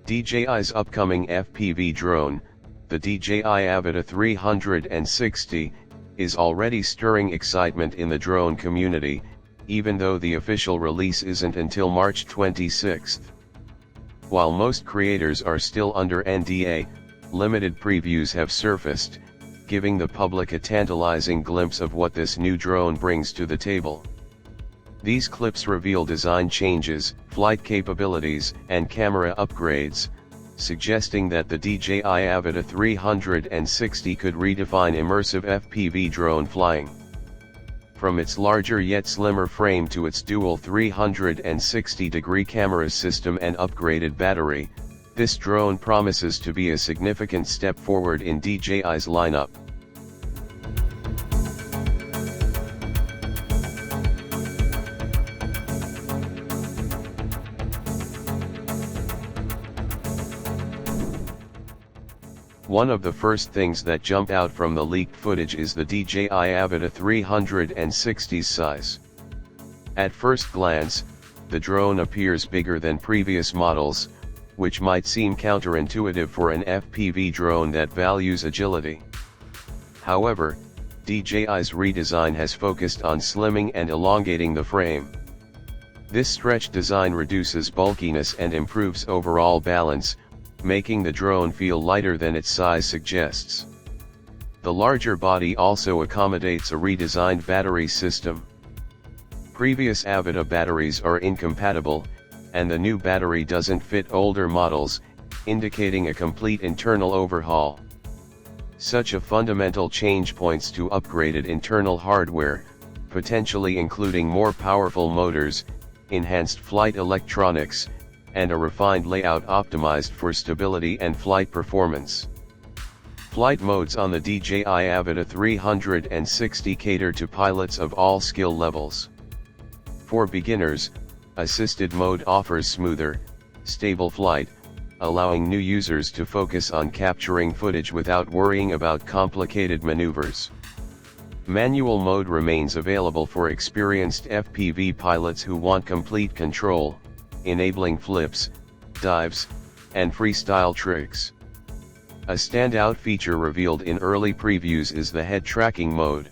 DJI's upcoming FPV drone, the DJI Avata 360, is already stirring excitement in the drone community, even though the official release isn't until March 26. While most creators are still under NDA, limited previews have surfaced, giving the public a tantalizing glimpse of what this new drone brings to the table. These clips reveal design changes, flight capabilities, and camera upgrades, suggesting that the DJI Avata 360 could redefine immersive FPV drone flying. From its larger yet slimmer frame to its dual 360-degree camera system and upgraded battery, this drone promises to be a significant step forward in DJI's lineup. One of the first things that jump out from the leaked footage is the DJI Avata 360's size. At first glance, the drone appears bigger than previous models, which might seem counterintuitive for an FPV drone that values agility. However, DJI's redesign has focused on slimming and elongating the frame. This stretch design reduces bulkiness and improves overall balance, making the drone feel lighter than its size suggests. The larger body also accommodates a redesigned battery system. Previous Avata batteries are incompatible, and the new battery doesn't fit older models, indicating a complete internal overhaul. Such a fundamental change points to upgraded internal hardware, potentially including more powerful motors, enhanced flight electronics, and a refined layout optimized for stability and flight performance. Flight modes on the DJI Avata 360 cater to pilots of all skill levels. For beginners, assisted mode offers smoother, stable flight, allowing new users to focus on capturing footage without worrying about complicated maneuvers. Manual mode remains available for experienced FPV pilots who want complete control, enabling flips, dives, and freestyle tricks. A standout feature revealed in early previews is the head tracking mode.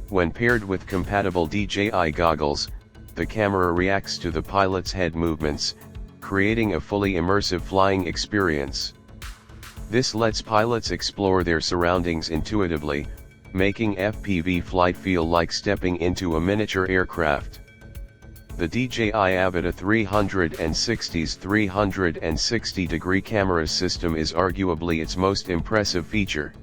When paired with compatible DJI goggles, the camera reacts to the pilot's head movements, creating a fully immersive flying experience. This lets pilots explore their surroundings intuitively, making FPV flight feel like stepping into a miniature aircraft. The DJI Avata 360's 360-degree camera system is arguably its most impressive feature.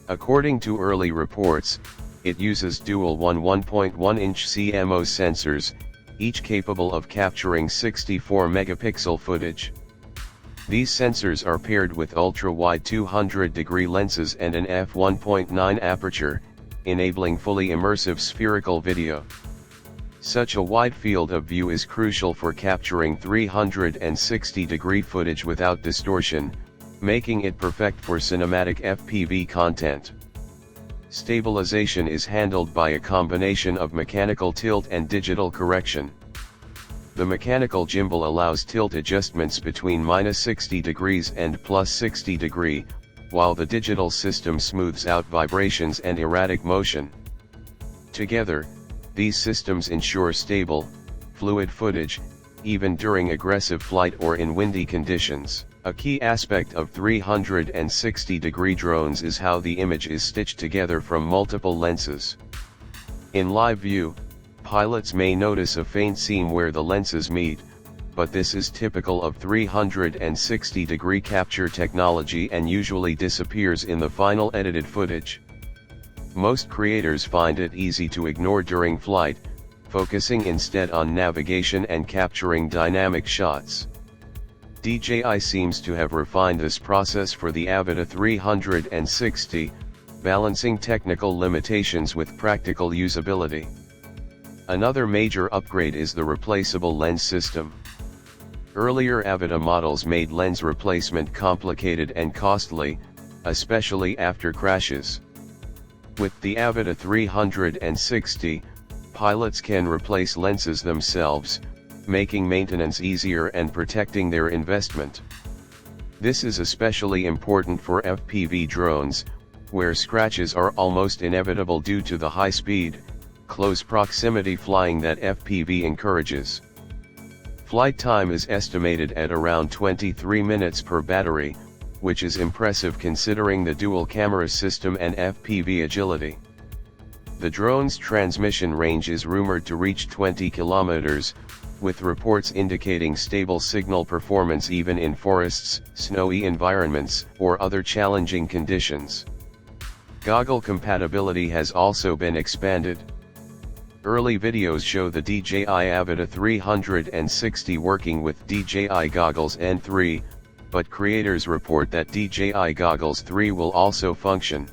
According to early reports, it uses dual 1.1-inch camo sensors, each capable of capturing 64-megapixel footage. These sensors are paired with ultra-wide 200-degree lenses and an f1.9 aperture, enabling fully immersive spherical video. Such a wide field of view is crucial for capturing 360-degree footage without distortion, making it perfect for cinematic FPV content. Stabilization is handled by a combination of mechanical tilt and digital correction. The mechanical gimbal allows tilt adjustments between -60 degrees and +60 degree, while the digital system smooths out vibrations and erratic motion. Together, these systems ensure stable, fluid footage, even during aggressive flight or in windy conditions. A key aspect of 360-degree drones is how the image is stitched together from multiple lenses. In live view, pilots may notice a faint seam where the lenses meet, but this is typical of 360-degree capture technology and usually disappears in the final edited footage. Most creators find it easy to ignore during flight, focusing instead on navigation and capturing dynamic shots. DJI seems to have refined this process for the Avata 360, balancing technical limitations with practical usability. Another major upgrade is the replaceable lens system. Earlier Avata models made lens replacement complicated and costly, especially after crashes. With the Avata 360, pilots can replace lenses themselves, making maintenance easier and protecting their investment. This is especially important for FPV drones, where scratches are almost inevitable due to the high speed, close proximity flying that FPV encourages. Flight time is estimated at around 23 minutes per battery, which is impressive considering the dual camera system and FPV agility. The drone's transmission range is rumored to reach 20 kilometers, with reports indicating stable signal performance even in forests, snowy environments, or other challenging conditions. Goggle compatibility has also been expanded. Early videos show the DJI Avata 360 working with DJI Goggles N3, but creators report that DJI Goggles 3 will also function.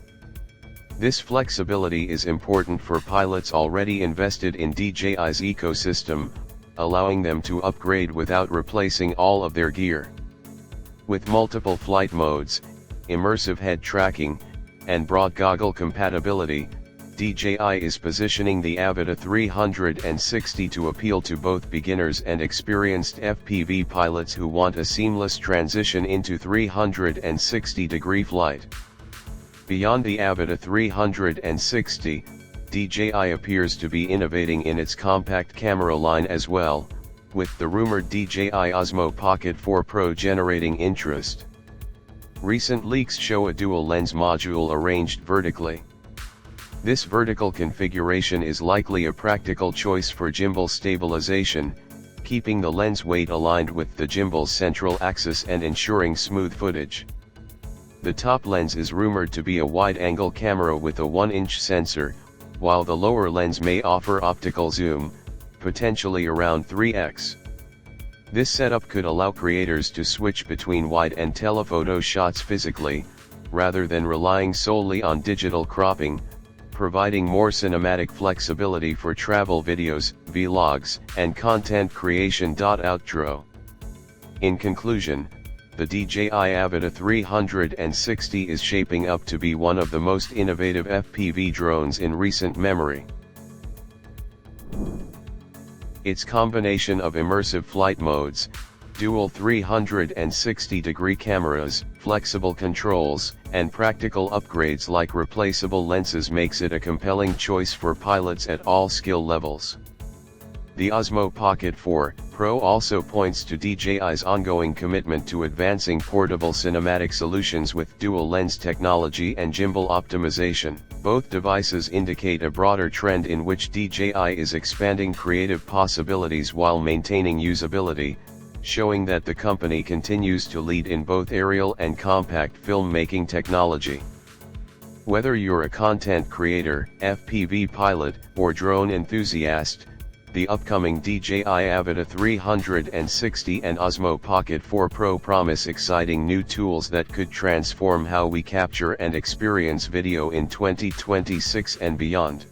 This flexibility is important for pilots already invested in DJI's ecosystem, allowing them to upgrade without replacing all of their gear. With multiple flight modes, immersive head tracking, and broad goggle compatibility, DJI is positioning the Avata 360 to appeal to both beginners and experienced FPV pilots who want a seamless transition into 360-degree flight. Beyond the Avata 360, DJI appears to be innovating in its compact camera line as well, with the rumored DJI Osmo Pocket 4 Pro generating interest. Recent leaks show a dual lens module arranged vertically. This vertical configuration is likely a practical choice for gimbal stabilization, keeping the lens weight aligned with the gimbal's central axis and ensuring smooth footage. The top lens is rumored to be a wide-angle camera with a 1-inch sensor, while the lower lens may offer optical zoom, potentially around 3x. This setup could allow creators to switch between wide and telephoto shots physically, rather than relying solely on digital cropping, providing more cinematic flexibility for travel videos, vlogs, and content creation. Outro. In conclusion, the DJI Avata 360 is shaping up to be one of the most innovative FPV drones in recent memory. Its combination of immersive flight modes, dual 360-degree cameras, flexible controls, and practical upgrades like replaceable lenses makes it a compelling choice for pilots at all skill levels. The Osmo Pocket 4 Pro also points to DJI's ongoing commitment to advancing portable cinematic solutions with dual lens technology and gimbal optimization. Both devices indicate a broader trend in which DJI is expanding creative possibilities while maintaining usability, showing that the company continues to lead in both aerial and compact filmmaking technology. Whether you're a content creator, FPV pilot, or drone enthusiast, the upcoming DJI Avata 360 and Osmo Pocket 4 Pro promise exciting new tools that could transform how we capture and experience video in 2026 and beyond.